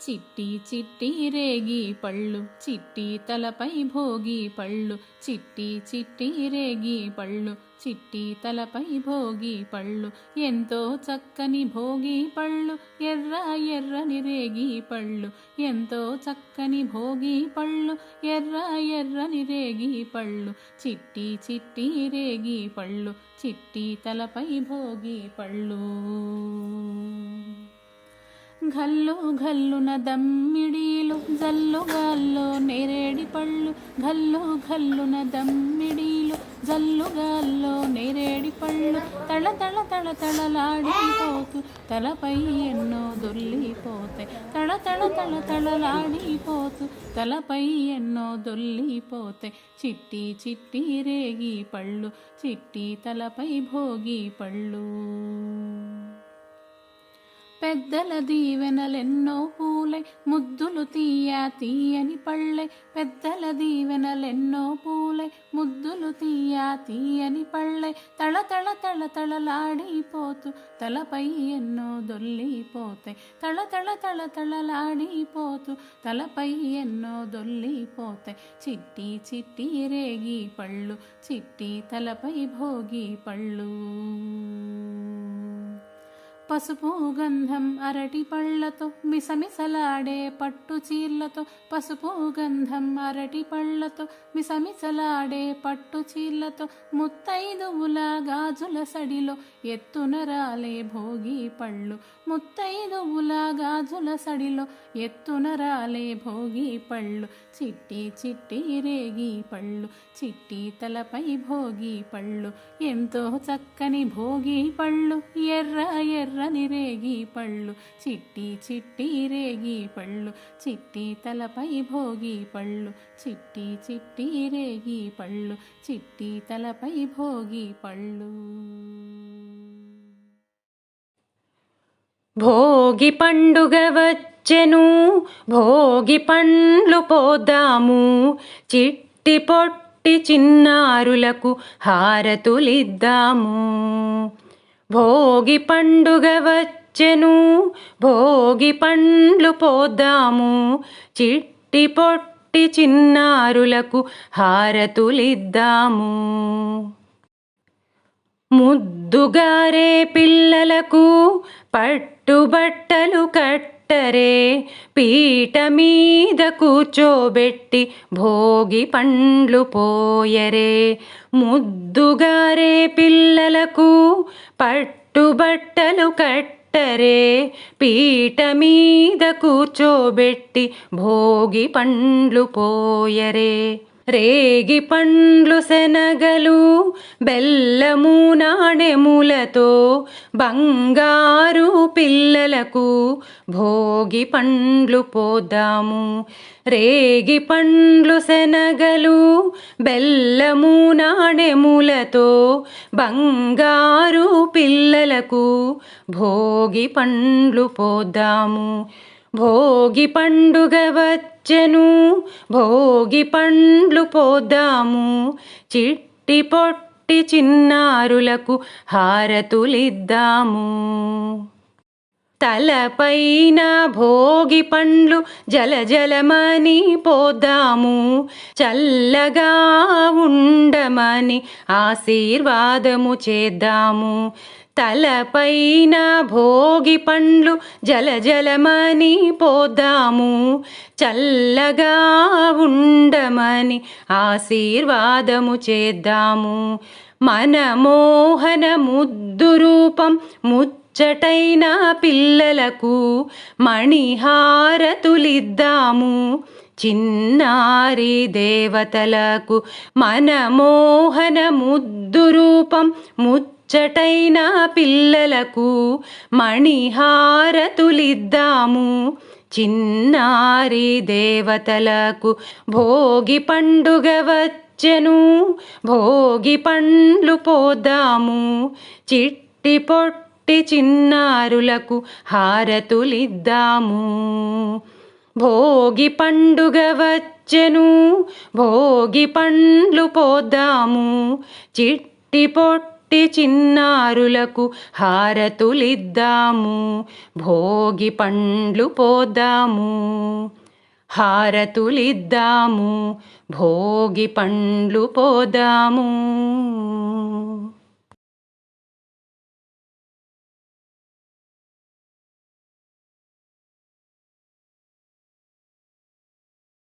చిట్టి చిట్టి రేగి పళ్ళు చిట్టి తలపై భోగి పళ్ళు చిట్టి చిట్టి రేగి పళ్ళు చిట్టి తలపై భోగి పళ్ళు ఎంతో చక్కని భోగి పళ్ళు ఎర్ర ఎర్రని రేగి పళ్ళు ఎంతో చక్కని భోగి పళ్ళు ఎర్ర ఎర్రని రేగి పళ్ళు చిట్టి చిట్టి రేగి పళ్ళు చిట్టి తలపై భోగి పళ్ళు ఘల్లు ఘల్లున దమ్మిడీలు జల్లుగాల్లో నేరేడి పళ్ళు ఘల్లు ఘల్లున దమ్మిడీలు జల్లుగాల్లో నేరేడి పళ్ళు తళ తళ తళ తళలాడిపోతూ తలపై ఎన్నో దొల్లిపోతాయి తళ తళ తళ తళలాడిపోతూ తలపై ఎన్నో దొల్లిపోతాయి చిట్టి చిట్టి రేగి పళ్ళు చిట్టి తలపై భోగి పళ్ళు పెద్దల దీవెనలెన్నో పూలై ముద్దులు తీయని పళ్ళై పెద్దల దీవెనలెన్నో పూలై ముద్దులు తీయని పళ్ళై తళ తళ తళ తళలాడిపోతూ తలపై ఎన్నో దొల్లిపోతాయి తళ తళ తళ తళలాడిపోతూ తలపై ఎన్నో దొల్లిపోతాయి చిట్టి చిట్టి రేగి పళ్ళు చిట్టి తలపై భోగి పళ్ళు పసుపు గంధం అరటి పళ్ళతో మిసమిసలాడే పట్టు చీర్లతో పసుపు గంధం అరటి పళ్ళతో మిసమిసలాడే పట్టు చీర్లతో ముత్తైదువుల గాజుల సడిలో ఎత్తున రాలే భోగి పళ్ళు ముత్తైదువుల గాజుల సడిలో ఎత్తున రాలే భోగి పళ్ళు చిట్టి చిట్టి రేగి పళ్ళు చిట్టి తలపై భోగి పళ్ళు ఎంతో చక్కని భోగి పళ్ళు ఎర్ర ఎర్రని రేగి పళ్ళు చిట్టి చిట్టి రేగి పళ్ళు చిట్టి తలపై భోగి పళ్ళు చిట్టి చిట్టి రేగి పళ్ళు చిట్టి తలపై భోగి పళ్ళు భోగి పండుగ వచ్చెను భోగి పండ్లు పోద్దాము చిట్టి పొట్టి చిన్నారులకు హారతులిద్దాము భోగి పండుగ వచ్చెను భోగి పండ్లు పోద్దాము చిట్టి పొట్టి చిన్నారులకు హారతులిద్దాము ముద్దుగారే పిల్లలకు పట్టుబట్టలు కట్టరే పీట మీద కూర్చోబెట్టి భోగి పండ్లు పోయరే ముద్దుగారే పిల్లలకు పట్టుబట్టలు కట్టరే పీట మీద కూర్చోబెట్టి భోగి పండ్లు పోయరే రేగి పండ్లు శనగలు బెల్లము నాణెములతో బంగారు పిల్లలకు భోగి పండ్లు పోద్దాము రేగి పండ్లు శనగలు బెల్లము నాణెములతో బంగారు పిల్లలకు భోగి పండ్లు పోద్దాము భోగి పండుగ వచ్చెను భోగి పండ్లు పోద్దాము చిట్టి పొట్టి చిన్నారులకు హారతులిద్దాము తలపైన భోగి పండ్లు జలజలమని పోద్దాము చల్లగా ఉండమని ఆశీర్వాదము చేద్దాము తలపైన భోగి పండ్లు జలజలమని పోద్దాము చల్లగా ఉండమని ఆశీర్వాదము చేద్దాము మన మోహన ముద్దు రూపం ముచ్చటైన పిల్లలకు మణిహారతులిద్దాము చిన్నారి దేవతలకు మన మోహన ముద్దు రూపం ముచ్చటైన పిల్లలకు మణిహారతులిద్దాము చిన్నారి దేవతలకు భోగి పండుగ వచ్చెను భోగి పండ్లు పోద్దాము చిట్టి పొట్టి చిన్నారులకు హారతులిద్దాము భోగి పండుగ వచ్చెను భోగి పండ్లు పోద్దాము చిట్టి పొట్టి పుట్టి చిన్నారులకు హారతులిద్దాము, భోగి పండ్లు పోద్దాము. హారతులిద్దాము, భోగి పండ్లు పోదాము.